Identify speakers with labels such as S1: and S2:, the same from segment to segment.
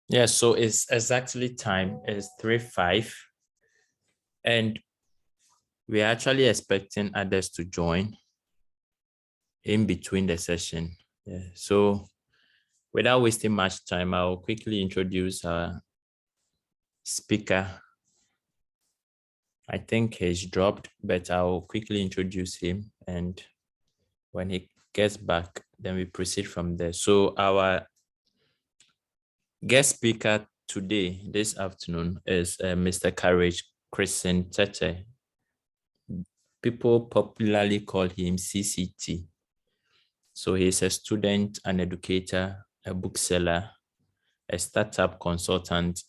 S1: Yeah, so it's exactly time. It's 3:05, and we're actually expecting others to join in between the session. Yeah. So without wasting much time, I'll quickly introduce our speaker. I think he's dropped, but I'll quickly introduce him, and when he gets back, then we proceed from there. So our guest speaker today, this afternoon, is Mr. Courage Christian Tetteh. People popularly call him CCT. So he's a student, an educator, a bookseller, a startup consultant,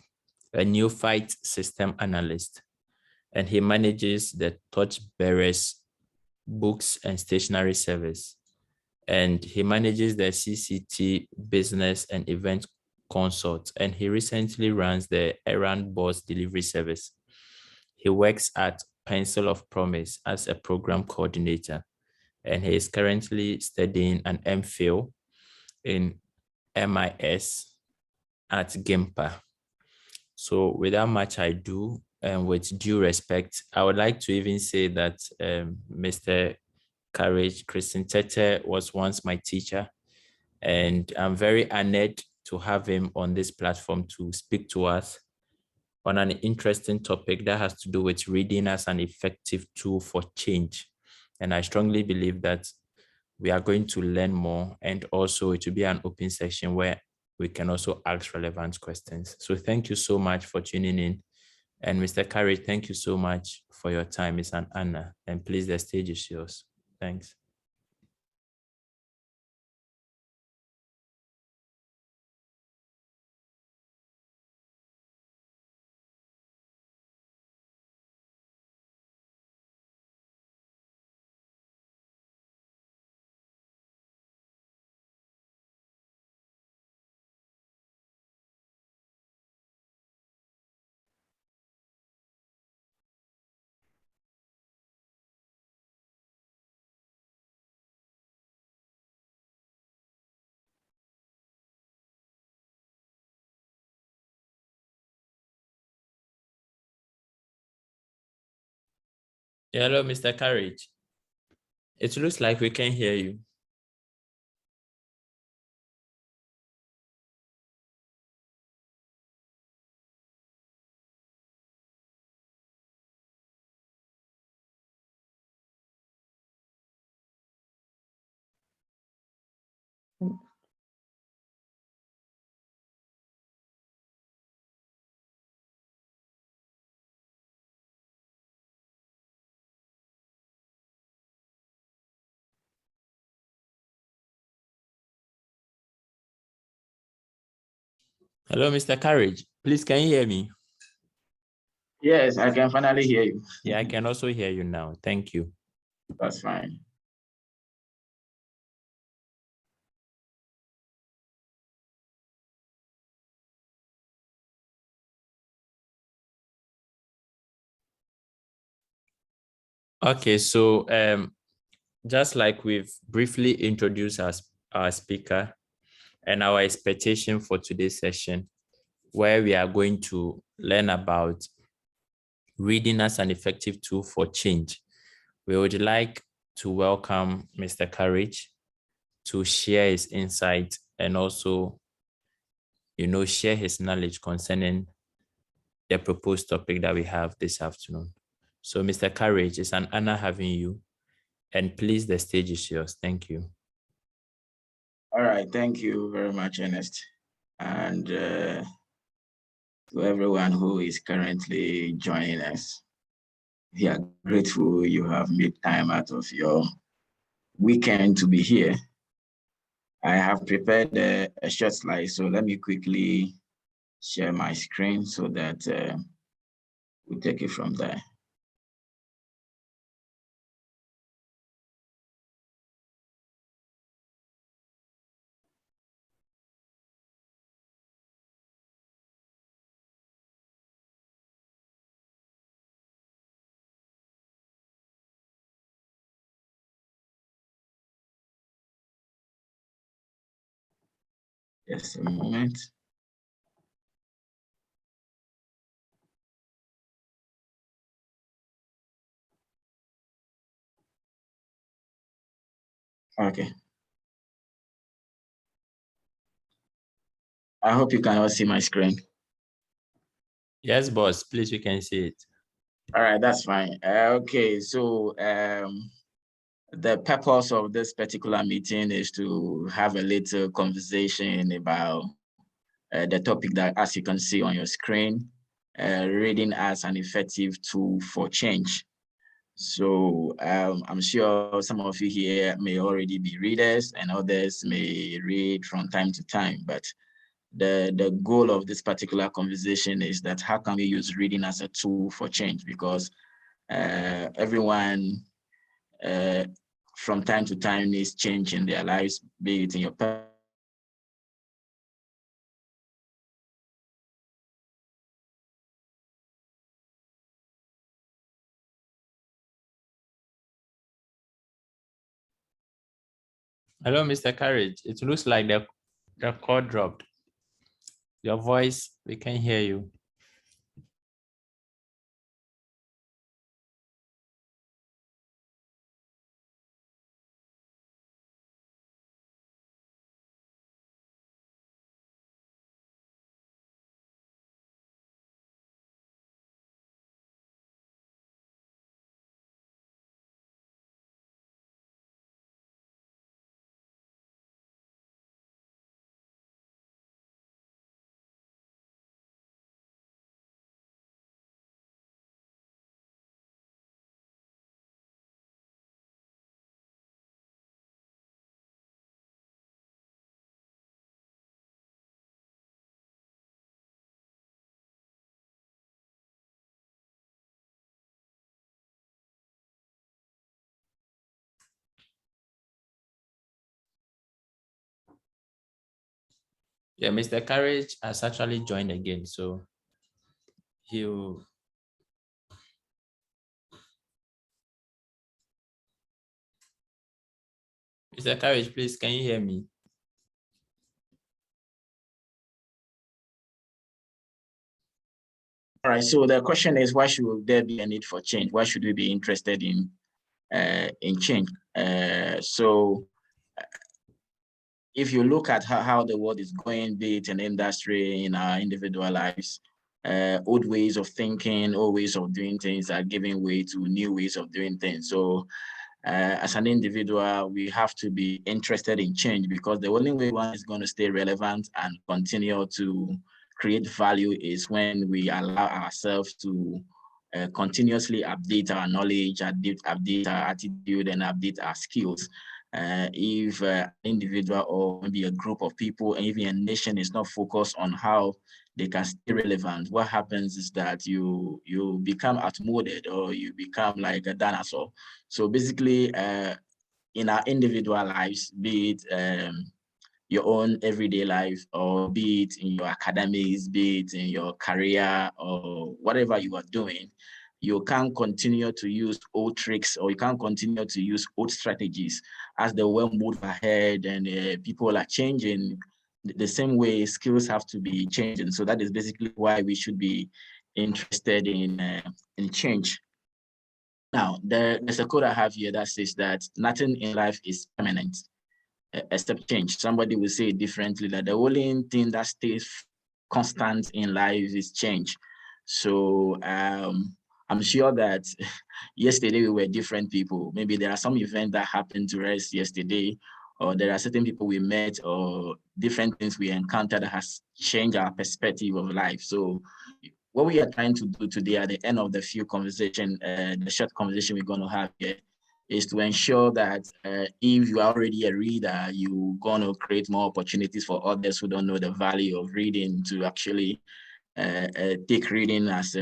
S1: a neophyte system analyst, and he manages the Torchbearers books and stationery service. And he manages the CCT business and event consult. And he recently runs the Errand Boss delivery service. He works at Pencil of Promise as a program coordinator, and he is currently studying an MPhil in MIS at GIMPA. So without much ado, and with due respect, I would like to even say that Mr. Courage Christian Tetteh was once my teacher, and I'm very honored to have him on this platform to speak to us on an interesting topic that has to do with reading as an effective tool for change. And I strongly believe that we are going to learn more, and also it will be an open session where we can also ask relevant questions. So thank you so much for tuning in. And Mr. Courage, thank you so much for your time. It's an honor. And please, the stage is yours. Thanks. Yeah, hello, Mr. Courage. It looks like we can hear you. Hello, Mr. Courage. Please, can you hear me?
S2: Yes, I can finally hear you.
S1: Yeah, I can also hear you now. Thank you.
S2: That's fine.
S1: Okay, so just like we've briefly introduced our speaker and our expectation for today's session, where we are going to learn about reading as an effective tool for change, we would like to welcome Mr. Courage to share his insight and also, share his knowledge concerning the proposed topic that we have this afternoon. So, Mr. Courage, it's an honor having you. And please, the stage is yours. Thank you.
S2: All right. Thank you very much, Ernest. And to everyone who is currently joining us, we are grateful you have made time out of your weekend to be here. I have prepared a short slide, so let me quickly share my screen so that we'll take it from there. Just a moment. Okay. I hope you can all see my screen.
S1: Yes, boss. Please, we can see it.
S2: All right, that's fine. Okay, so the purpose of this particular meeting is to have a little conversation about the topic that, as you can see on your screen, reading as an effective tool for change. So I'm sure some of you here may already be readers and others may read from time to time, but the goal of this particular conversation is that how can we use reading as a tool for change? Because everyone from time to time needs change in their lives, be it in your
S1: Hello, Mr. Courage. It looks like the call dropped. Your voice, we can hear you. Yeah, Mr. Courage has actually joined again, so he'll. Mr. Courage, please, can you hear me?
S2: All right, so the question is, why should there be a need for change? Why should we be interested in change? So if you look at how the world is going, be it in industry, in our individual lives, old ways of thinking, old ways of doing things are giving way to new ways of doing things. So as an individual, we have to be interested in change, because the only way one is going to stay relevant and continue to create value is when we allow ourselves to continuously update our knowledge, update our attitude, and update our skills. If an individual or maybe a group of people, and even a nation, is not focused on how they can stay relevant, what happens is that you become outmoded, or you become like a dinosaur. So basically, in our individual lives, be it your own everyday life, or be it in your academics, be it in your career, or whatever you are doing, you can't continue to use old tricks, or you can't continue to use old strategies. As the world moves ahead and people are changing, the same way skills have to be changing. So that is basically why we should be interested in change. Now, there's a quote I have here that says that nothing in life is permanent except change. Somebody will say it differently, that the only thing that stays constant in life is change. So I'm sure that yesterday we were different people. Maybe there are some events that happened to us yesterday, or there are certain people we met, or different things we encountered that has changed our perspective of life. So what we are trying to do today at the end of the the short conversation we're going to have here, is to ensure that if you are already a reader, you're going to create more opportunities for others who don't know the value of reading to actually take reading as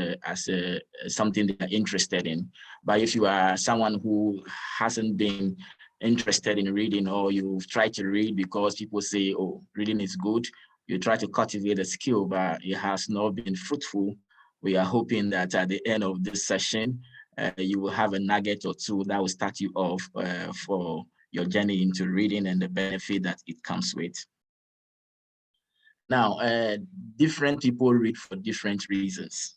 S2: something they are interested in. But if you are someone who hasn't been interested in reading, or you've tried to read because people say, oh, reading is good, you try to cultivate a skill, but it has not been fruitful, we are hoping that at the end of this session, you will have a nugget or two that will start you off for your journey into reading and the benefit that it comes with. Now, different people read for different reasons.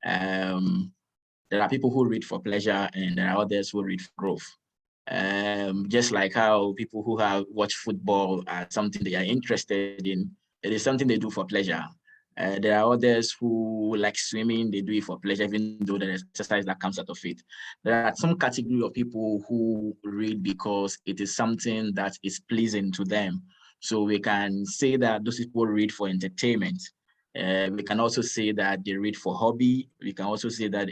S2: There are people who read for pleasure, and there are others who read for growth. Just like how people who have watched football are something they are interested in, it is something they do for pleasure. There are others who like swimming, they do it for pleasure, even though there is exercise that comes out of it. There are some category of people who read because it is something that is pleasing to them. So we can say that those people read for entertainment. We can also say that they read for hobby. We can also say that,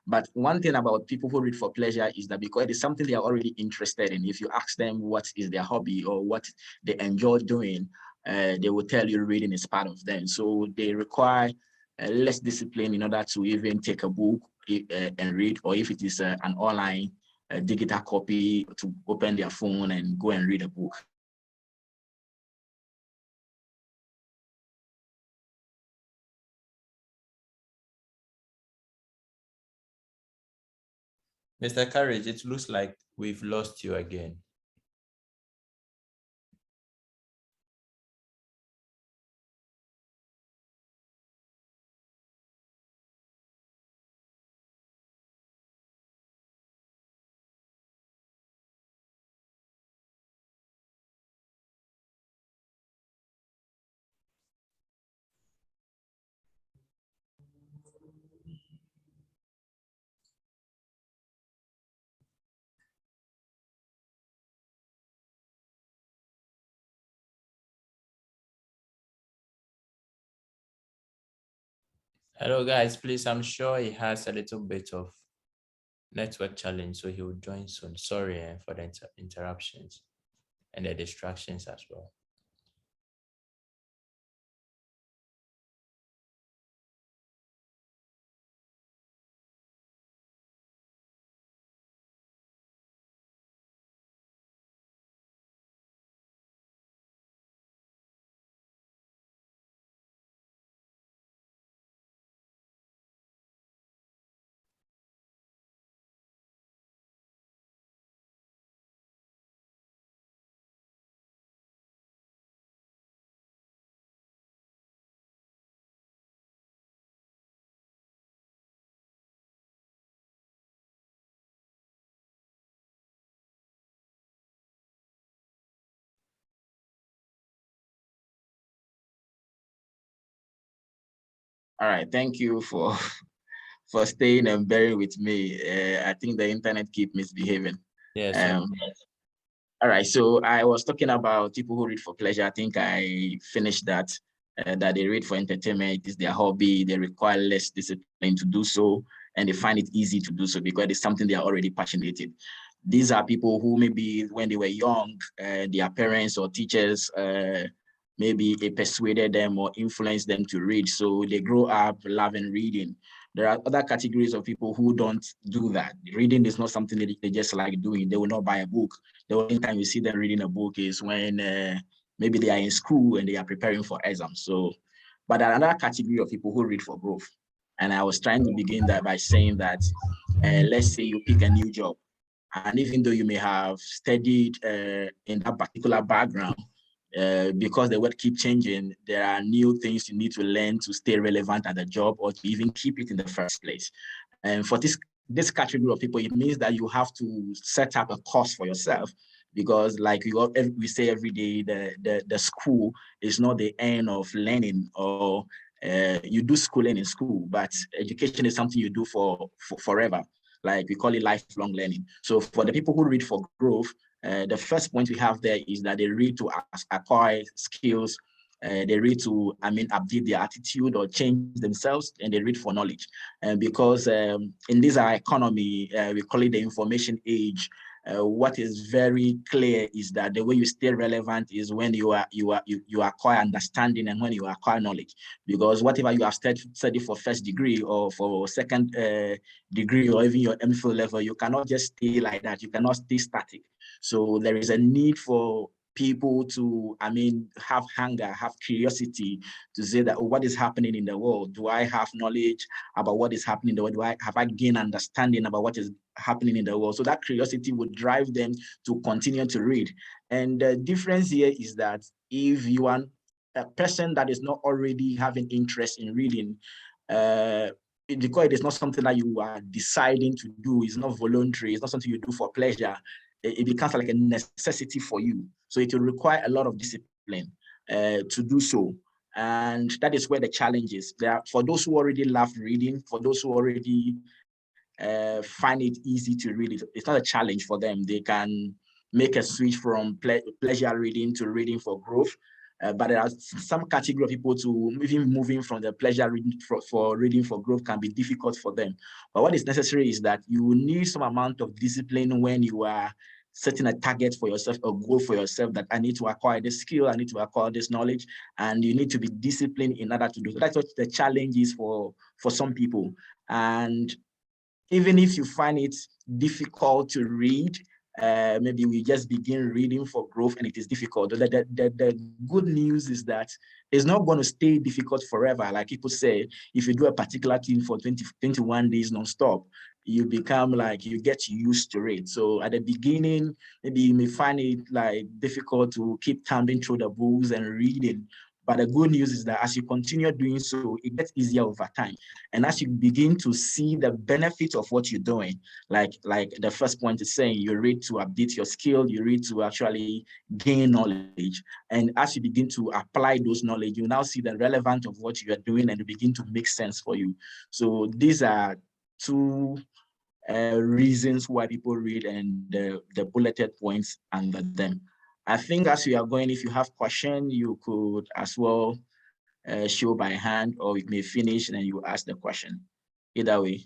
S2: but one thing about people who read for pleasure is that because it is something they are already interested in, if you ask them what is their hobby or what they enjoy doing, they will tell you reading is part of them. So they require less discipline in order to even take a book and read, or if it is an online digital copy, to open their phone and go and read a book.
S1: Mr. Courage, it looks like we've lost you again. Hello, guys. Please, I'm sure he has a little bit of network challenge, so he will join soon. Sorry for the interruptions and the distractions as well.
S2: All right, thank you for for staying and bearing with me. I think the internet keep misbehaving.
S1: Yes.
S2: All right, so I was talking about people who read for pleasure. I think I finished that. That they read for entertainment, is their hobby. They require less discipline to do so, and they find it easy to do so because it's something they are already passionate in. These are people who maybe when they were young, their parents or teachers maybe persuaded them or influenced them to read. So they grow up loving reading. There are other categories of people who don't do that. Reading is not something that they just like doing. They will not buy a book. The only time you see them reading a book is when maybe they are in school and they are preparing for exams. So, but there are another category of people who read for growth. And I was trying to begin that by saying that, let's say you pick a new job, and even though you may have studied in that particular background, because the world keeps changing, there are new things you need to learn to stay relevant at the job or to even keep it in the first place. And for this category of people, it means that you have to set up a course for yourself, because like we say every day, the school is not the end of learning, or you do schooling in school, but education is something you do for forever. Like we call it lifelong learning. So for the people who read for growth, the first point we have there is that they read to acquire skills. They read to, update their attitude or change themselves, and they read for knowledge. And because in this our economy, we call it the information age. What is very clear is that the way you stay relevant is when you acquire understanding and when you acquire knowledge. Because whatever you have studied for first degree or for second degree or even your MPhil level, you cannot just stay like that. You cannot stay static. So there is a need for people to, have hunger, have curiosity to say that, oh, what is happening in the world? Do I have knowledge about what is happening in the world? Have I gained understanding about what is happening in the world? So that curiosity would drive them to continue to read. And the difference here is that if you are a person that is not already having interest in reading, because it is not something that you are deciding to do, it's not voluntary, it's not something you do for pleasure, it becomes like a necessity for you. So it will require a lot of discipline to do so. And that is where the challenge is. For those who already love reading, for those who already find it easy to read, it's not a challenge for them. They can make a switch from pleasure reading to reading for growth. But there are some category of people to even moving from the pleasure reading for reading for growth can be difficult for them. But what is necessary is that you need some amount of discipline when you are setting a target for yourself, a goal for yourself, that I need to acquire this skill, I need to acquire this knowledge, and you need to be disciplined in order to do so. That's what the challenge is for some people. And even if you find it difficult to read, maybe we just begin reading for growth and it is difficult. The good news is that it's not going to stay difficult forever. Like people say, if you do a particular thing for 21 days nonstop, you become like, you get used to it. So at the beginning, maybe you may find it like difficult to keep thumbing through the books and reading. But the good news is that as you continue doing so, it gets easier over time. And as you begin to see the benefits of what you're doing, like the first point is saying, you read to update your skill, you read to actually gain knowledge. And as you begin to apply those knowledge, you now see the relevance of what you are doing and it begin to make sense for you. So these are two reasons why people read and the bulleted points under them. I think as we are going, if you have questions, you could as well show by hand, or you may finish and then you ask the question. Either way.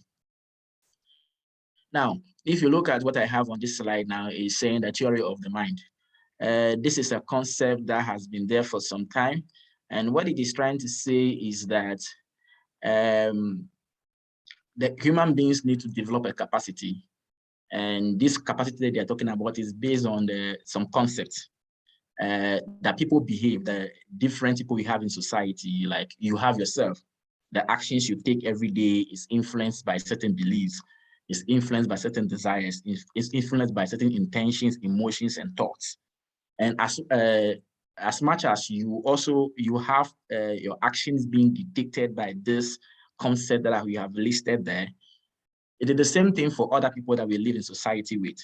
S2: Now, if you look at what I have on this slide now, is saying the theory of the mind. This is a concept that has been there for some time. And what it is trying to say is that the human beings need to develop a capacity. And this capacity that they're talking about is based on some concepts that people behave, the different people we have in society. Like you have yourself, the actions you take every day is influenced by certain beliefs, is influenced by certain desires, is influenced by certain intentions, emotions, and thoughts. And as much as you have your actions being dictated by this concept that we have listed there, it is the same thing for other people that we live in society with.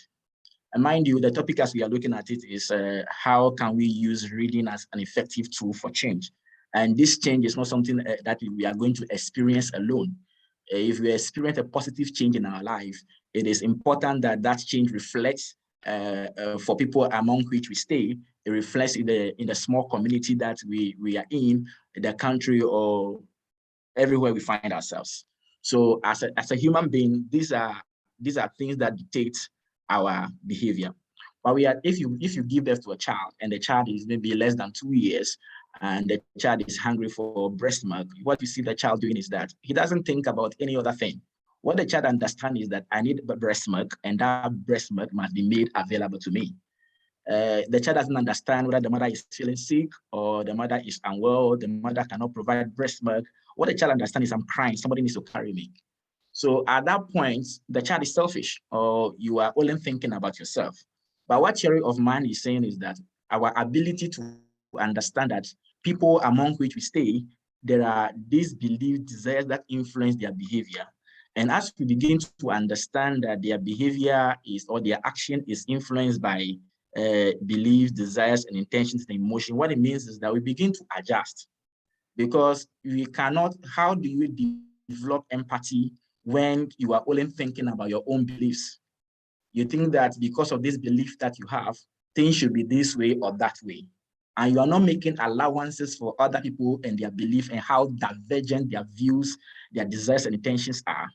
S2: And mind you, the topic as we are looking at it is how can we use reading as an effective tool for change? And this change is not something that we are going to experience alone. If we experience a positive change in our life, it is important that that change reflects for people among which we stay. It reflects in the small community that we are in the country, or everywhere we find ourselves. So as a human being, these are things that dictate our behavior. But if you give birth to a child and the child is maybe less than 2 years and the child is hungry for breast milk, what you see the child doing is that he doesn't think about any other thing. What the child understands is that I need breast milk, and that breast milk must be made available to me. The child doesn't understand whether the mother is feeling sick or the mother is unwell, the mother cannot provide breast milk. What the child understands is I'm crying, somebody needs to carry me. So at that point, the child is selfish, or you are only thinking about yourself. But what theory of mind is saying is that our ability to understand that people among which we stay, there are these beliefs, desires that influence their behavior. And as we begin to understand that their behavior is, or their action is influenced by beliefs, desires, and intentions and emotion, what it means is that we begin to adjust. Because we cannot, how do you develop empathy when you are only thinking about your own beliefs? You think that because of this belief that you have, things should be this way or that way. And you are not making allowances for other people and their belief and how divergent their views, their desires and intentions are.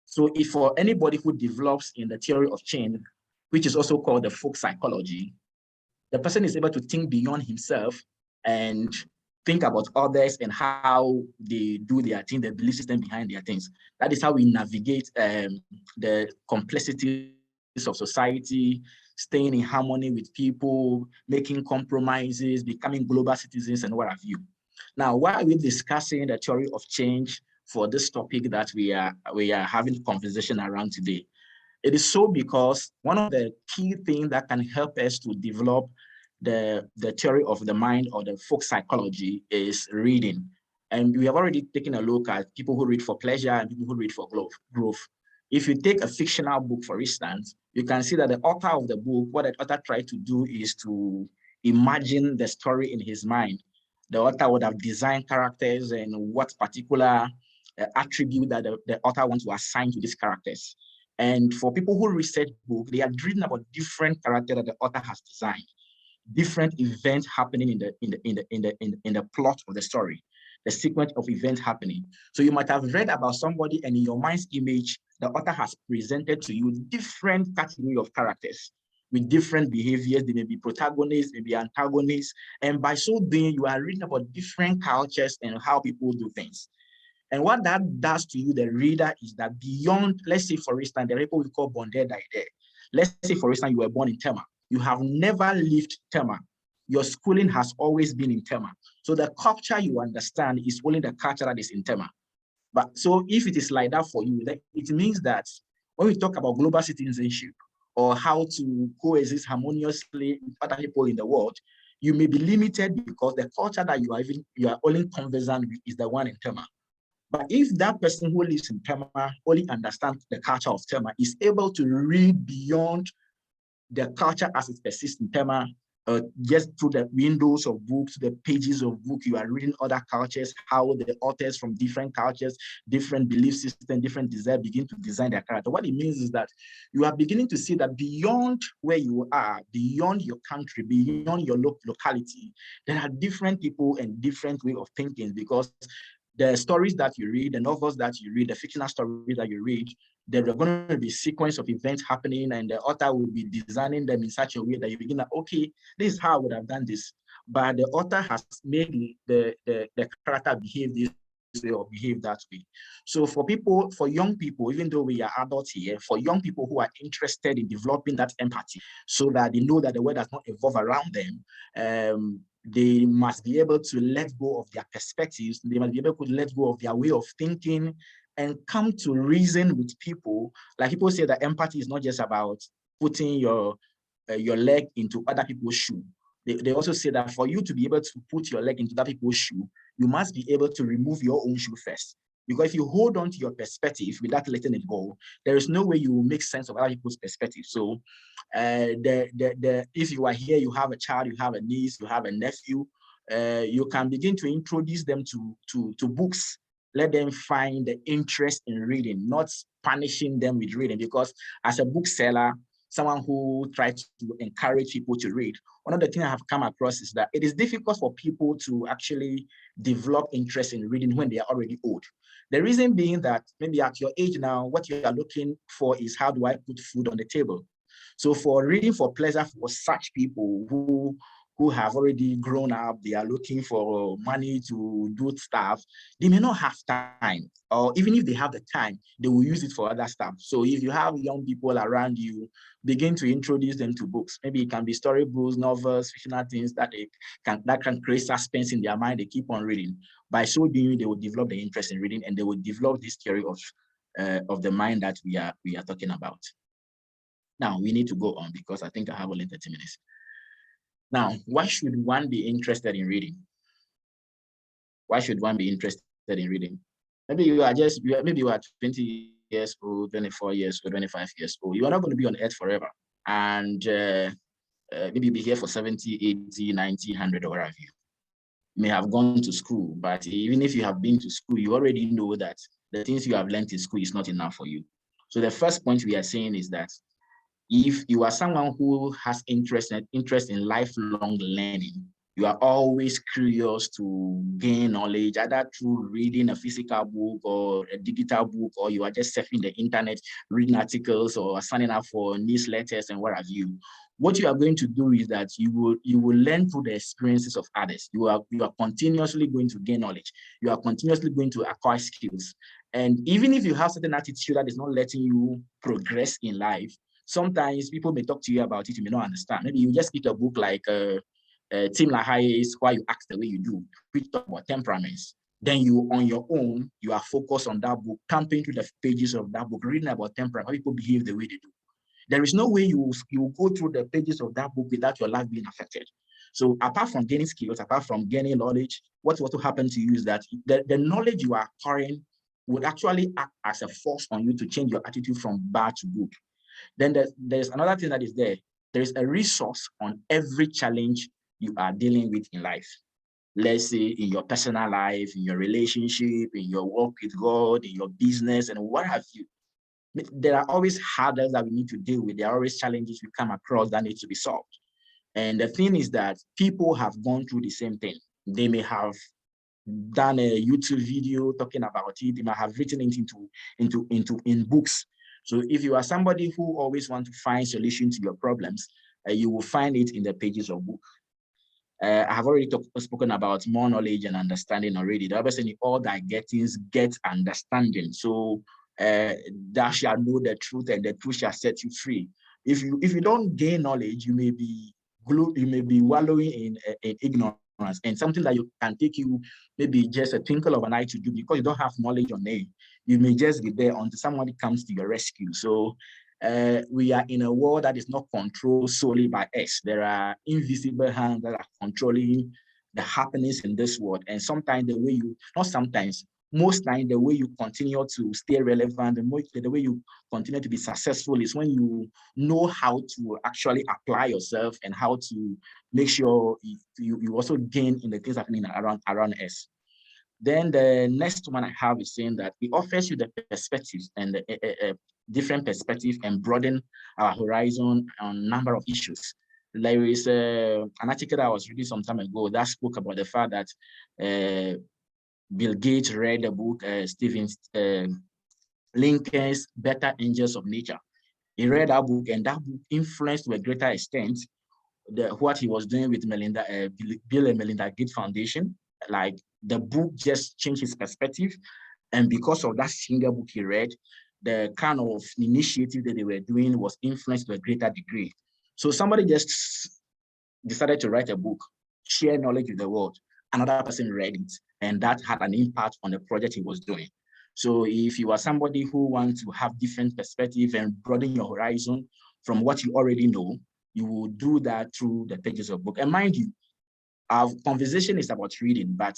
S2: So if for anybody who develops in the theory of change, which is also called the folk psychology, the person is able to think beyond himself and think about others and how they do their thing, the belief system behind their things. That is how we navigate the complexities of society, staying in harmony with people, making compromises, becoming global citizens, and what have you. Now, why are we discussing the theory of change for this topic that we are having a conversation around today? It is so because one of the key things that can help us to develop the theory of the mind, or the folk psychology, is reading. And we have already taken a look at people who read for pleasure and people who read for growth. If you take a fictional book, for instance, you can see that the author of the book, what the author tried to do is to imagine the story in his mind. The author would have designed characters and what particular attribute that the author wants to assign to these characters. And for people who research book, they are reading about different characters that the author has designed, different events happening in the plot of the story, the sequence of events happening. So you might have read about somebody, and in your mind's image, the author has presented to you different category of characters with different behaviors. They may be protagonists, maybe antagonists, and by so doing, you are reading about different cultures and how people do things. And what that does to you, the reader, is that beyond, let's say, for instance, the people we call born there, die there. Let's say, for instance, you were born in Tetteh. You have never lived Tetteh. Your schooling has always been in Tetteh. So the culture you understand is only the culture that is in Tetteh. But so if it is like that for you, it means that when we talk about global citizenship or how to coexist harmoniously with other people in the world, you may be limited because the culture that you are only conversant with is the one in Tetteh. But if that person who lives in Tetteh only understands the culture of Tetteh, is able to read beyond the culture as it persists in Tetteh, just through the windows of books, the pages of books, you are reading other cultures, how the authors from different cultures, different belief systems, different desire begin to design their character. What it means is that you are beginning to see that beyond where you are, beyond your country, beyond your locality, there are different people and different way of thinking, because the stories that you read, the novels that you read, the fictional stories that you read, there are going to be a sequence of events happening, and the author will be designing them in such a way that you begin like, okay, this is how I would have done this. But the author has made the character behave this way or behave that way. So for people, for young people, even though we are adults here, for young people who are interested in developing that empathy so that they know that the world does not evolve around them, they must be able to let go of their perspectives. They must be able to let go of their way of thinking and come to reason with people. Like people say that empathy is not just about putting your leg into other people's shoe. They also say that for you to be able to put your leg into other people's shoe, you must be able to remove your own shoe first. Because if you hold on to your perspective without letting it go, there is no way you will make sense of other people's perspective. So if you are here, you have a child, you have a niece, you have a nephew, you can begin to introduce them to books. Let them find the interest in reading, not punishing them with reading. Because as a bookseller, someone who tries to encourage people to read, one of the things I have come across is that it is difficult for people to actually develop interest in reading when they are already old. The reason being that maybe at your age now, what you are looking for is how do I put food on the table? So for reading for pleasure for such people who have already grown up, they are looking for money to do stuff, they may not have time. Or even if they have the time, they will use it for other stuff. So if you have young people around you, begin to introduce them to books. Maybe it can be storybooks, novels, fictional things that can create suspense in their mind. They keep on reading. By so doing, they will develop the interest in reading, and they will develop this theory of the mind that we are talking about. Now we need to go on because I think I have only 30 minutes. Now, why should one be interested in reading? Why should one be interested in reading? Maybe you are 20 years old, 24 years old, 25 years old. You are not going to be on earth forever. And maybe you'll be here for 70, 80, 90, 100, or whatever. You may have gone to school, but even if you have been to school, you already know that the things you have learned in school is not enough for you. So the first point we are saying is that if you are someone who has interest in lifelong learning, you are always curious to gain knowledge, either through reading a physical book or a digital book, or you are just surfing the internet, reading articles or signing up for newsletters and what have you. What you are going to do is that you will learn through the experiences of others. You are continuously going to gain knowledge. You are continuously going to acquire skills. And even if you have certain attitude that is not letting you progress in life, sometimes people may talk to you about it, you may not understand. Maybe you just pick a book like Tim LaHaye's Why You Act the Way You Do, which talk about temperaments. Then you, on your own, you are focused on that book, camping through the pages of that book, reading about temperament, how people behave the way they do. There is no way you will go through the pages of that book without your life being affected. So apart from gaining skills, apart from gaining knowledge, what will happen to you is that the knowledge you are acquiring would actually act as a force on you to change your attitude from bad to good. Then there's another thing that is there. There is a resource on every challenge you are dealing with in life. Let's say in your personal life, in your relationship, in your work with God, in your business, and what have you. There are always hurdles that we need to deal with. There are always challenges we come across that need to be solved. And the thing is that people have gone through the same thing. They may have done a YouTube video talking about it. They might have written it in books. So if you are somebody who always want to find solutions to your problems, you will find it in the pages of book. I have already spoken about more knowledge and understanding already. The Bible says, in all thy gettings, get understanding. So thou shalt know the truth, and the truth shall set you free. If you don't gain knowledge, you may be wallowing in ignorance, and something that you can take you maybe just a twinkle of an eye to do, because you don't have knowledge on it. You may just be there until somebody comes to your rescue. So we are in a world that is not controlled solely by us. There are invisible hands that are controlling the happenings in this world. And sometimes the way you, not sometimes, most times the way you continue to stay relevant, the way you continue to be successful is when you know how to actually apply yourself and how to make sure you also gain in the things happening around us. Then the next one I have is saying that it offers you the perspectives and the different perspective and broaden our horizon on a number of issues. There is an article that I was reading some time ago that spoke about the fact that Bill Gates read the book, Stephen Lincoln's Better Angels of Nature. He read that book, and that book influenced to a greater extent what he was doing with Bill and Melinda Gates Foundation. Like, the book just changed his perspective. And because of that single book he read, the kind of initiative that they were doing was influenced to a greater degree. So somebody just decided to write a book, share knowledge with the world. Another person read it, and that had an impact on the project he was doing. So if you are somebody who wants to have different perspective and broaden your horizon from what you already know, you will do that through the pages of book. And mind you, our conversation is about reading, but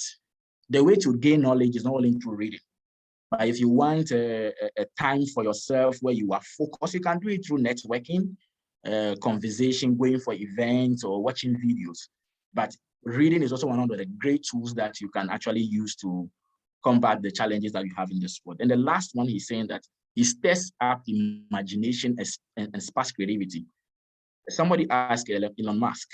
S2: the way to gain knowledge is not only through reading. But if you want a time for yourself where you are focused, you can do it through networking, conversation, going for events, or watching videos. But reading is also one of the great tools that you can actually use to combat the challenges that you have in this world. And the last one, he's saying that he stirs up imagination and sparks creativity. Somebody asked Elon Musk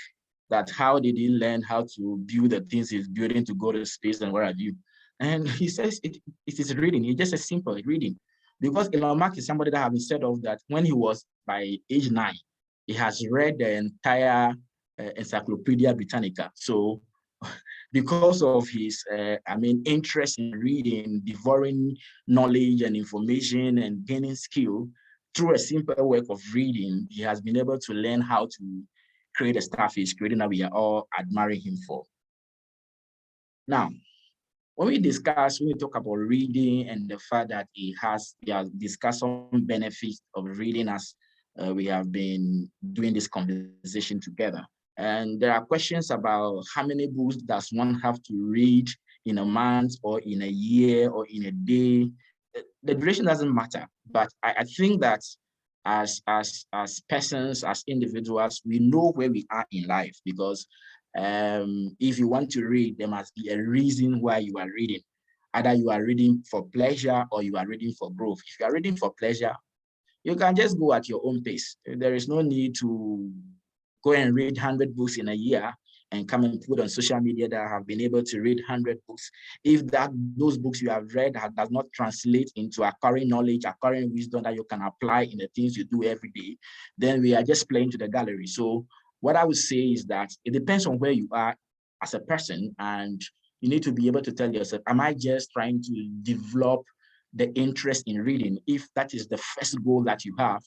S2: that how did he learn how to build the things he's building to go to space and where have you? And he says it is reading. It's just a simple reading. Because Elon Musk is somebody that has been said of that when he was by age 9, he has read the entire Encyclopedia Britannica. So because of his, interest in reading, devouring knowledge and information and gaining skill, through a simple work of reading, he has been able to learn how to create a stuff he's creating that we are all admiring him for. Now, when we talk about reading and the fact that he has discussed some benefits of reading as we have been doing this conversation together. And there are questions about how many books does one have to read in a month or in a year or in a day. The duration doesn't matter, but I think that as persons, as individuals, we know where we are in life, because if you want to read, there must be a reason why you are reading. Either you are reading for pleasure or you are reading for growth. If you are reading for pleasure, you can just go at your own pace. There is no need to go and read 100 books in a year and come and put on social media that I have been able to read 100 books. If those books you have read does not translate into acquiring knowledge, acquiring wisdom that you can apply in the things you do every day, then we are just playing to the gallery. So what I would say is that it depends on where you are as a person, and you need to be able to tell yourself, am I just trying to develop the interest in reading? If that is the first goal that you have,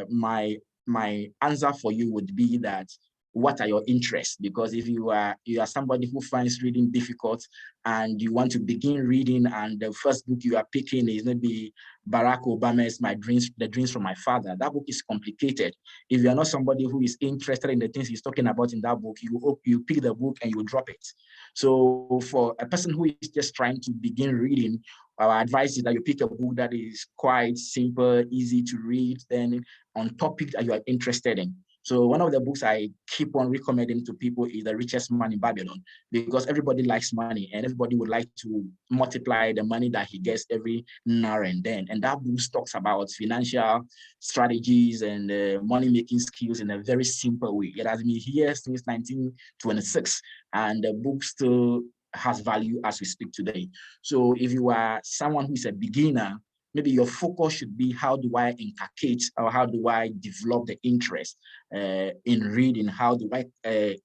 S2: my answer for you would be that what are your interests? Because if you are somebody who finds reading difficult and you want to begin reading, and the first book you are picking is maybe Barack Obama's The Dreams from My Father, that book is complicated. If you are not somebody who is interested in the things he's talking about in that book, you pick the book and you drop it. So for a person who is just trying to begin reading, our advice is that you pick a book that is quite simple, easy to read, then on topic that you are interested in. So one of the books I keep on recommending to people is The Richest Man in Babylon, because everybody likes money and everybody would like to multiply the money that he gets every now and then. And that book talks about financial strategies and money-making skills in a very simple way. It has been here since 1926, and the book still has value as we speak today. So if you are someone who is a beginner, maybe your focus should be, how do I inculcate or how do I develop the interest in reading? How do I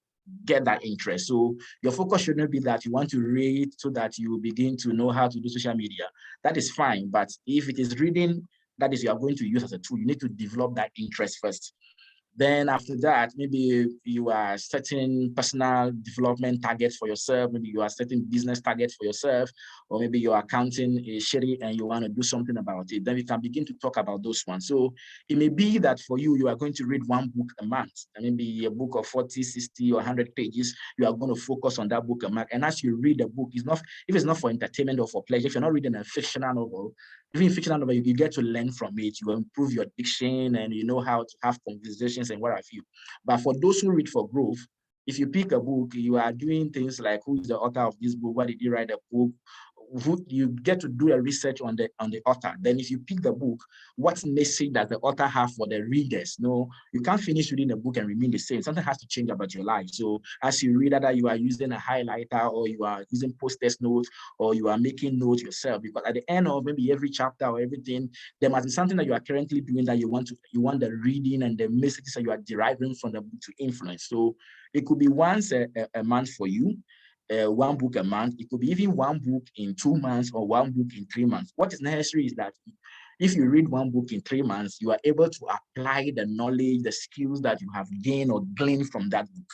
S2: get that interest? So your focus should not be that you want to read so that you begin to know how to do social media. That is fine. But if it is reading that is you are going to use as a tool, you need to develop that interest first. Then after that, maybe you are setting personal development targets for yourself. Maybe you are setting business targets for yourself, or maybe your accounting is shitty and you want to do something about it. Then we can begin to talk about those ones. So it may be that for you, you are going to read one book a month, and maybe a book of 40, 60, or 100 pages. You are going to focus on that book a month. And as you read the book, if it's not for entertainment or for pleasure, if you're not reading a fictional novel, even fictional novel, you get to learn from it. You improve your diction and you know how to have conversations and what have you. But for those who read for growth, if you pick a book, you are doing things like, who is the author of this book? Why did he write the book? You get to do a research on the author. Then if you pick the book, what message does the author have for the readers? No, you can't finish reading the book and remain the same. Something has to change about your life. So as you read, either you are using a highlighter or you are using post-it notes or you are making notes yourself, because at the end of maybe every chapter or everything, there must be something that you are currently doing that you want the reading and the messages that you are deriving from the book to influence. So it could be once a month for you, one book a month. It could be even one book in 2 months or one book in 3 months. What is necessary is that if you read one book in 3 months, you are able to apply the knowledge, the skills that you have gained or gleaned from that book.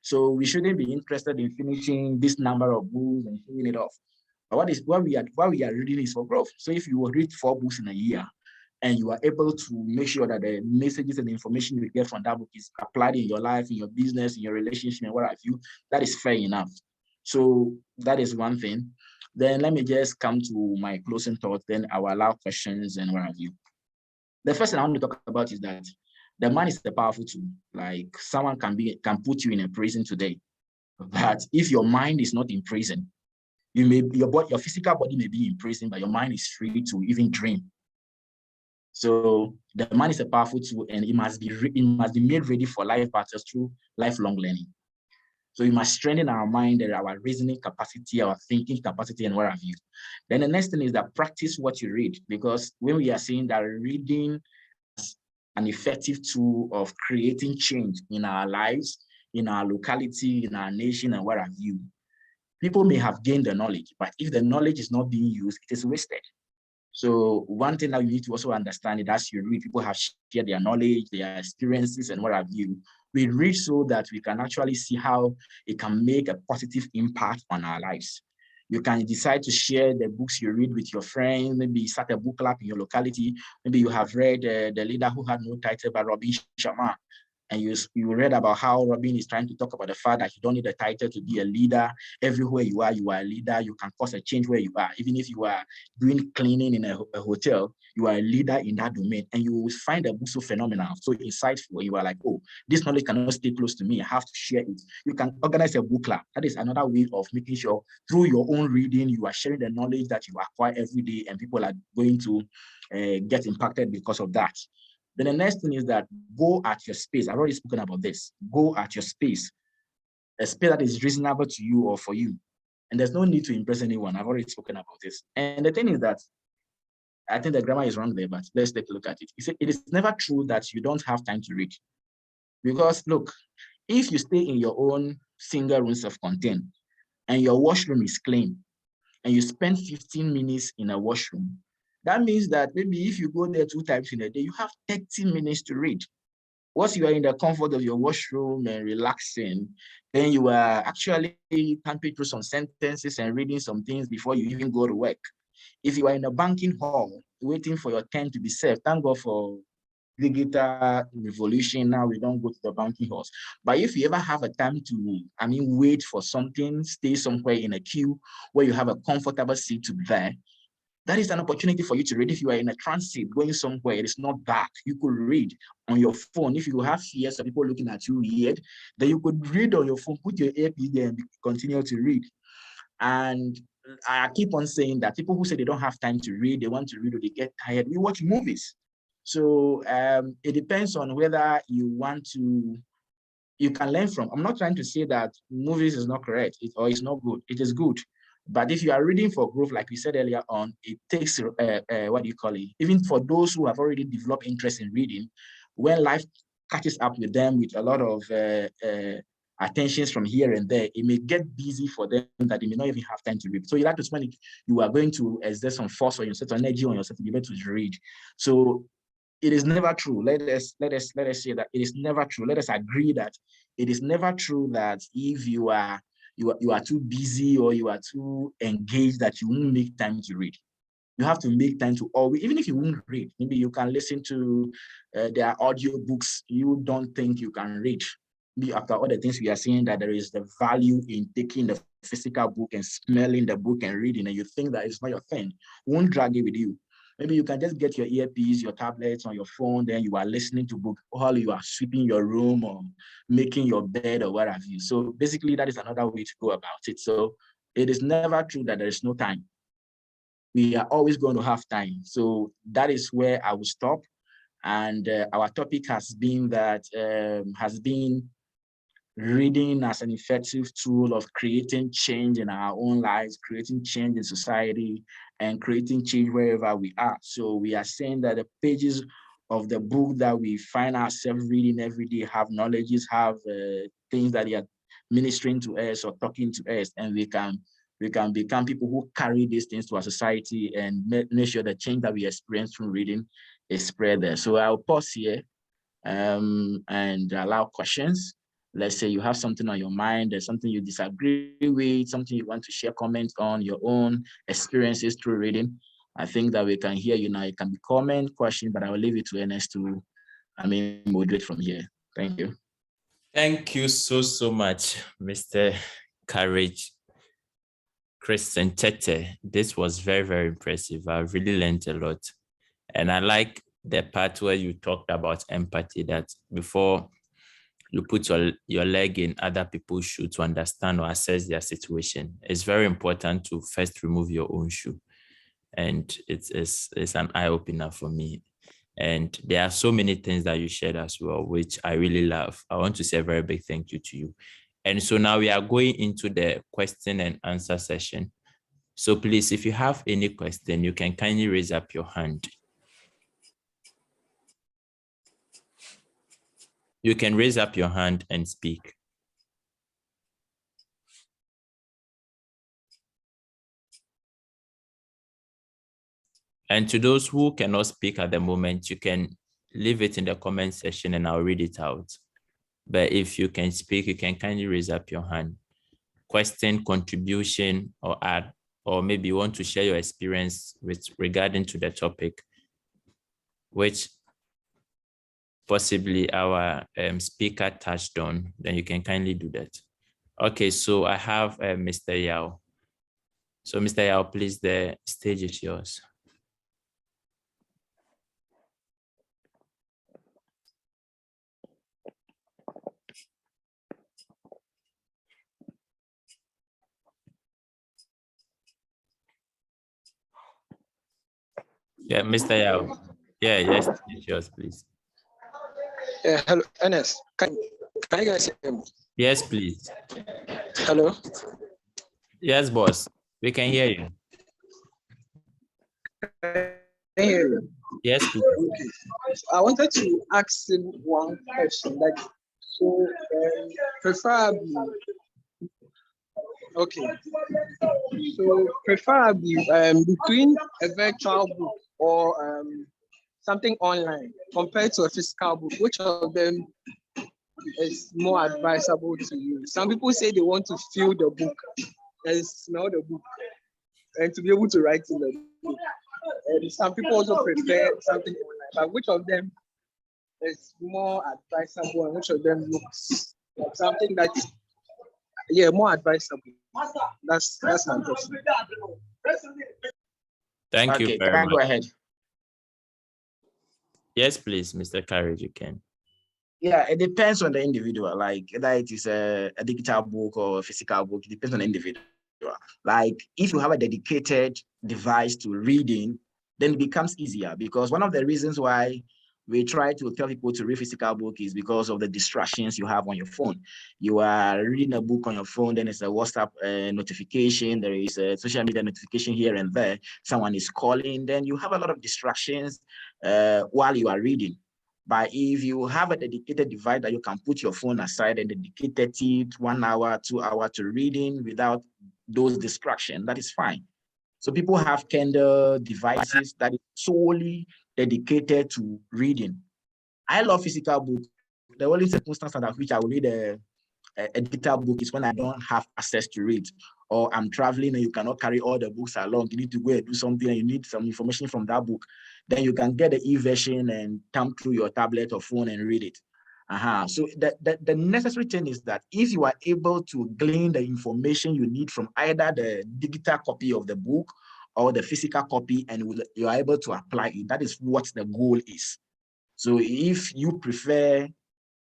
S2: So we shouldn't be interested in finishing this number of books and showing it off. But what we are reading is for growth. So if you will read 4 books in a year, and you are able to make sure that the messages and the information you get from that book is applied in your life, in your business, in your relationship, and what have you, that is fair enough. So that is one thing. Then let me just come to my closing thoughts. Then I will allow questions and what have you. The first thing I want to talk about is that the mind is a powerful tool. Like someone can put you in a prison today, but if your mind is not in prison, your physical body may be in prison, but your mind is free to even dream. So the mind is a powerful tool, and it must be made ready for life battles through lifelong learning. So we must strengthen our mind and our reasoning capacity, our thinking capacity, and what have you. Then the next thing is that practice what you read, because when we are saying that reading is an effective tool of creating change in our lives, in our locality, in our nation, and what have you, people may have gained the knowledge, but if the knowledge is not being used, it is wasted. So one thing that you need to also understand is, as you read, people have shared their knowledge, their experiences, and what have you. We read so that we can actually see how it can make a positive impact on our lives. You can decide to share the books you read with your friends, maybe start a book club in your locality. Maybe you have read The Leader Who Had No Title by Robin Sharma, and you read about how Robin is trying to talk about the fact that you don't need a title to be a leader. Everywhere you are a leader. You can cause a change where you are. Even if you are doing cleaning in a hotel, you are a leader in that domain. And you will find the book so phenomenal, so insightful. You are like, oh, this knowledge cannot stay close to me. I have to share it. You can organize a book club. That is another way of making sure through your own reading, you are sharing the knowledge that you acquire every day, and people are going to get impacted because of that. Then the next thing is that go at your space. I've already spoken about this. Go at your space, a space that is reasonable to you or for you. And there's no need to impress anyone. I've already spoken about this. And the thing is that I think the grammar is wrong there, but let's take a look at it. It is never true that you don't have time to read. Because look, if you stay in your own single room self-contained and your washroom is clean and you spend 15 minutes in a washroom, that means that maybe if you go there 2 times in a day, you have 30 minutes to read. once you are in the comfort of your washroom and relaxing, then you are actually tapping through some sentences and reading some things before you even go to work. If you are in a banking hall waiting for your turn to be served, thank God for digital revolution. Now we don't go to the banking halls. But if you ever have a time to, wait for something, stay somewhere in a queue where you have a comfortable seat to be there, that is an opportunity for you to read. If you are in a transit going somewhere, it is not dark, you could read on your phone. If you have fears of people looking at you weird, then you could read on your phone, put your earpiece there and continue to read. And I keep on saying that people who say they don't have time to read, they want to read or they get tired, we watch movies. So it depends on whether you want to, you can learn from. I'm not trying to say that movies is not correct or it's not good. It is good. But if you are reading for growth, like we said earlier on, it takes, what do you call it? Even for those who have already developed interest in reading, when life catches up with them with a lot of attentions from here and there, it may get busy for them that they may not even have time to read. So you have to spend it, you are going to exert some force or yourself, energy on yourself to be able to read. So it is never true. Let us say that it is never true. Let us agree that it is never true that if you are too busy or you are too engaged that you won't make time to read. You have to make time to always, even if you won't read, maybe you can listen to their audio books you don't think you can read. Maybe after all the things we are saying, that there is the value in taking the physical book and smelling the book and reading, and you think that it's not your thing, won't drag it with you. Maybe you can just get your earpiece, your tablets on your phone, then you are listening to book while you are sweeping your room or making your bed or what have you. So basically, that is another way to go about it. So it is never true that there is no time. We are always going to have time. So that is where I will stop. And our topic has been reading as an effective tool of creating change in our own lives, creating change in society, and creating change wherever we are. So we are saying that the pages of the book that we find ourselves reading every day have knowledges, have things that they are ministering to us or talking to us, and we can become people who carry these things to our society and make sure the change that we experience from reading is spread there. So I'll pause here and allow questions. Let's say you have something on your mind, there's something you disagree with, something you want to share comments on, your own experiences through reading. I think that we can hear you now. It can be comment, question, but I will leave it to Ernest to, moderate from here. Thank you.
S1: Thank you so much, Mr. Courage Christian Tetteh. This was very impressive. I really learned a lot. And I like the part where you talked about empathy, that before you put your leg in other people's shoe to understand or assess their situation, it's very important to first remove your own shoe. And it's an eye-opener for me. And there are so many things that you shared as well, which I really love. I want to say a very big thank you to you. And so now we are going into the question and answer session. So please, if you have any question, you can kindly raise up your hand. You can raise up your hand and speak. And to those who cannot speak at the moment, you can leave it in the comment section and I'll read it out. But if you can speak, you can kindly raise up your hand. Question, contribution, or add, or maybe you want to share your experience regarding to the topic, which possibly our speaker touched on, then you can kindly do that. Okay, so I have Mr. Yao. So Mr. Yao, please, the stage is yours. Yeah, Mr. Yao. Yeah, yes, it's yours, please.
S3: Hello, Ernest. Can you guys hear me?
S1: Yes, please.
S3: Hello?
S1: Yes, boss. We can hear you.
S3: Can you hear you?
S1: Yes, please.
S3: Okay. I wanted to ask him one question. Preferably, okay. So preferably between a virtual book or something online compared to a physical book, which of them is more advisable to you? Some people say they want to feel the book and smell the book and to be able to write in the book. And some people also prefer something online. But which of them is more advisable and which of them looks like something that's more advisable? That's my question.
S1: Thank you
S2: Okay, can
S1: very
S2: I go
S1: much.
S2: ahead?
S1: Yes, please, Mr. Courage, you can.
S2: Yeah, it depends on the individual. Like whether it is a digital book or a physical book, it depends on the individual. Like if you have a dedicated device to reading, then it becomes easier, because one of the reasons why we try to tell people to read physical book is because of the distractions you have on your phone. You are reading a book on your phone, then it's a WhatsApp notification, there is a social media notification here and there, someone is calling, then you have a lot of distractions while you are reading. But if you have a dedicated device that you can put your phone aside and dedicate 30, 1 hour, 2 hours to reading without those distractions, that is fine. So people have Kindle devices that is solely dedicated to reading. I love physical books. The only circumstance under which I will read a digital book is when I don't have access to read, or I'm traveling and you cannot carry all the books along. You need to go and do something and you need some information from that book. Then you can get the e-version and thumb through your tablet or phone and read it. So the necessary thing is that if you are able to glean the information you need from either the digital copy of the book or the physical copy, and you are able to apply it, that is what the goal is. So if you prefer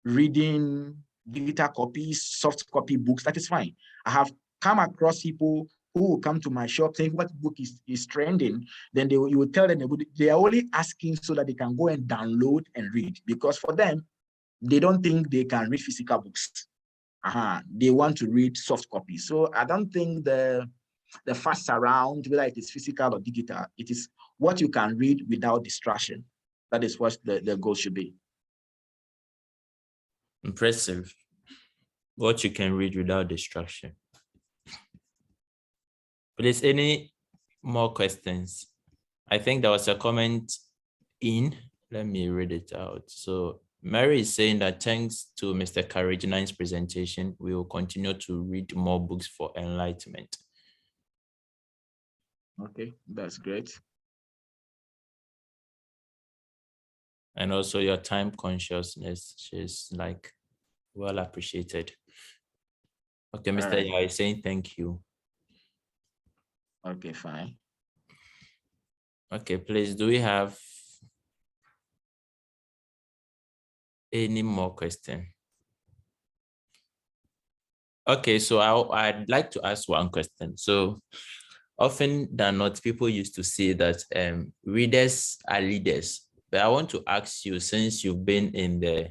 S2: reading digital copies, soft copy books, that is fine. I have come across people who will come to my shop saying what book is trending, then you will tell them they are only asking so that they can go and download and read, because for them, they don't think they can read physical books. They want to read soft copies. So I don't think the fuss around whether it is physical or digital, it is what you can read without distraction. That is what the goal should be.
S1: Impressive. What you can read without distraction. Please, any more questions? I think there was a comment in. Let me read it out. So Mary is saying that thanks to Mr. Karajinan's presentation, we will continue to read more books for enlightenment.
S2: Okay, that's great.
S1: And also your time consciousness, she's like well appreciated. Okay, Mr.
S2: Right.
S1: Yao is saying thank you.
S2: Okay, fine.
S1: Okay, please, do we have any more question? Okay, so I'd like to ask one question. So often than not, people used to say that readers are leaders. But I want to ask you, since you've been in the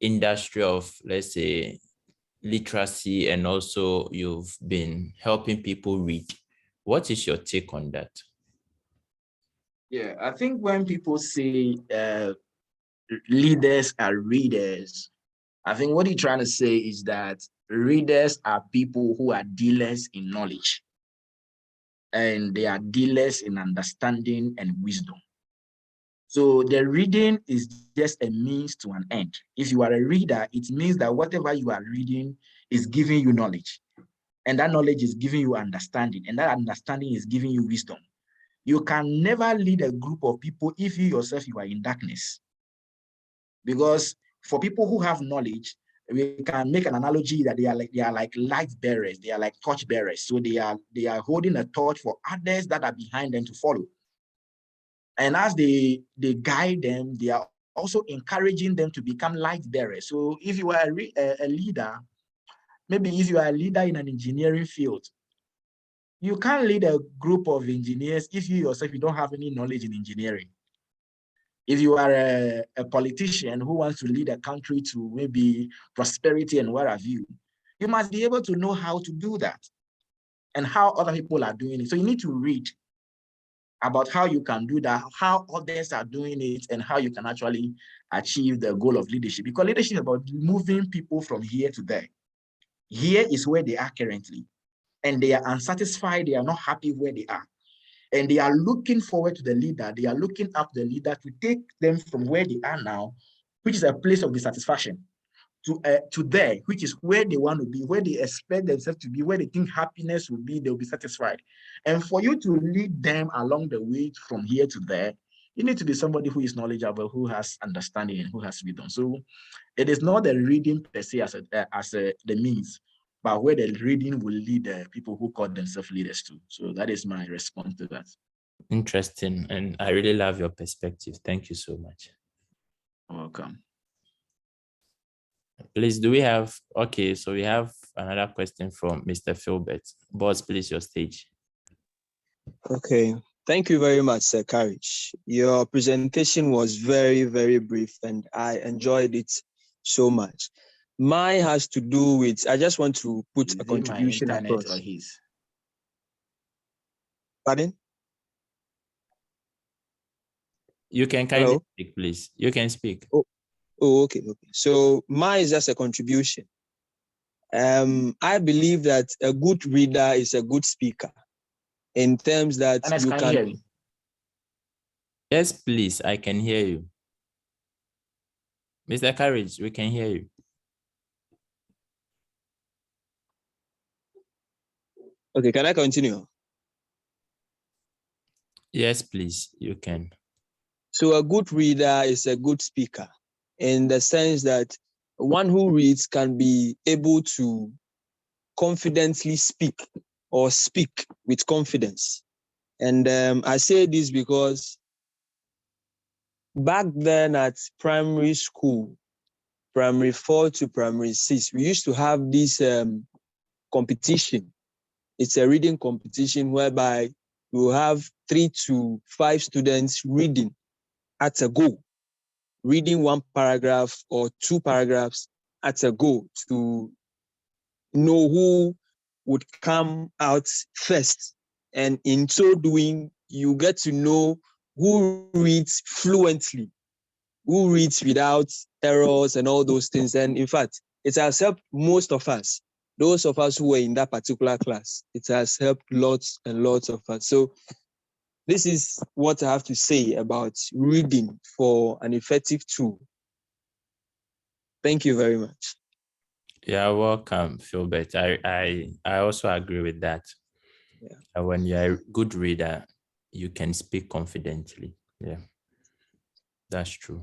S1: industry of, let's say, literacy, and also you've been helping people read, what is your take on that?
S2: Yeah, I think when people say leaders are readers, I think what you're trying to say is that readers are people who are dealers in knowledge, and they are dealers in understanding and wisdom. So the reading is just a means to an end. If you are a reader, it means that whatever you are reading is giving you knowledge, and that knowledge is giving you understanding, and that understanding is giving you wisdom. You can never lead a group of people if you yourself, you are in darkness. Because for people who have knowledge, we can make an analogy that they are like light bearers, they are like torch bearers. So they are holding a torch for others that are behind them to follow. And as they guide them, they are also encouraging them to become light bearers. So if you are a leader, maybe if you are a leader in an engineering field, you can't lead a group of engineers if you yourself, you don't have any knowledge in engineering. If you are a politician who wants to lead a country to maybe prosperity and what have you, you must be able to know how to do that and how other people are doing it. So you need to read about how you can do that, how others are doing it, and how you can actually achieve the goal of leadership. Because leadership is about moving people from here to there. Here is where they are currently, and they are unsatisfied. They are not happy where they are. And they are looking forward to the leader. They are looking up the leader to take them from where they are now, which is a place of dissatisfaction, to there, which is where they want to be, where they expect themselves to be, where they think happiness will be, they'll be satisfied. And for you to lead them along the way from here to there, you need to be somebody who is knowledgeable, who has understanding, and who has wisdom. So it is not the reading per se as the means, but where the reading will lead the people who call themselves leaders to. So that is my response to that.
S1: Interesting. And I really love your perspective. Thank you so much.
S2: Welcome.
S1: Please, do we have, okay, so we have another question from Mr. Philbert. Boss, please, your stage.
S4: Okay, thank you very much, Sir Courage. Your presentation was very, very brief and I enjoyed it so much. Mine has to do with, I just want to put a contribution
S2: my internet
S4: across.
S2: or his?
S4: Pardon?
S1: You can kindly speak, please. You can speak.
S4: Oh, okay. So mine is just a contribution. I believe that a good reader is a good speaker in terms that you can
S2: hear me?
S1: Yes, please. I can hear you. Mr. Courage, we can hear you.
S4: Okay, can I continue?
S1: Yes, please. You can.
S4: So a good reader is a good speaker in the sense that one who reads can be able to confidently speak or speak with confidence. And I say this because back then at primary school, primary 4 to primary 6, we used to have this competition. It's a reading competition whereby you will have 3 to 5 students reading at a go, reading one paragraph or 2 paragraphs at a go to know who would come out first. And in so doing, you get to know who reads fluently, who reads without errors and all those things. And in fact, it has helped most of us, those of us who were in that particular class. It has helped lots and lots of us. So this is what I have to say about reading for an effective tool. Thank you very much.
S1: Yeah, welcome, Philbert. I also agree with that.
S4: Yeah.
S1: When you're a good reader, you can speak confidently. Yeah, that's true.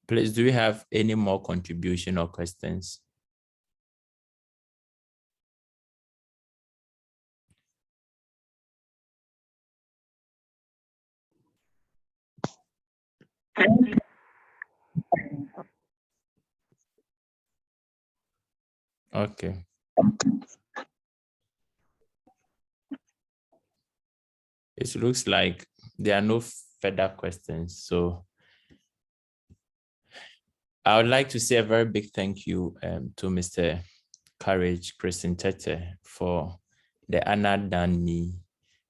S1: Please, do we have any more contribution or questions? Okay. It looks like there are no further questions. So I would like to say a very big thank you to Mr. Courage Christian Tetteh for the honor done me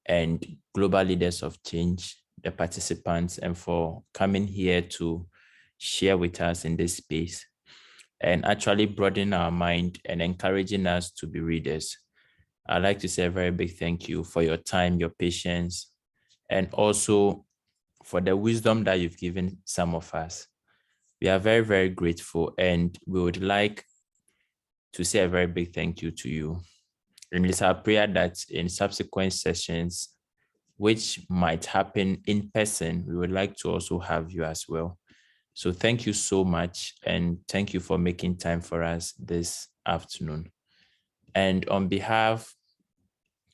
S1: and global leaders of change, the participants, and for coming here to share with us in this space and actually broadening our mind and encouraging us to be readers. I'd like to say a very big thank you for your time, your patience, and also for the wisdom that you've given some of us. We are very, very grateful, and we would like to say a very big thank you to you. And it's our prayer that in subsequent sessions, which might happen in person, we would like to also have you as well. So thank you so much, and thank you for making time for us this afternoon. And on behalf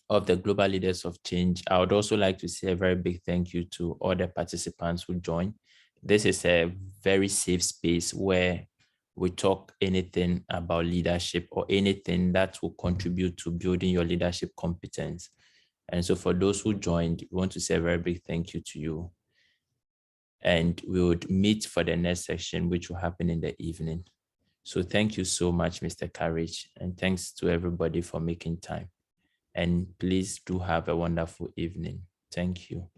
S1: of the Global Leaders of Change, I would also like to say a very big thank you to all the participants who joined. This is a very safe space where we talk anything about leadership or anything that will contribute to building your leadership competence. And so for those who joined, we want to say a very big thank you to you. And we would meet for the next session, which will happen in the evening. So thank you so much, Mr. Courage, and thanks to everybody for making time. And please do have a wonderful evening. Thank you.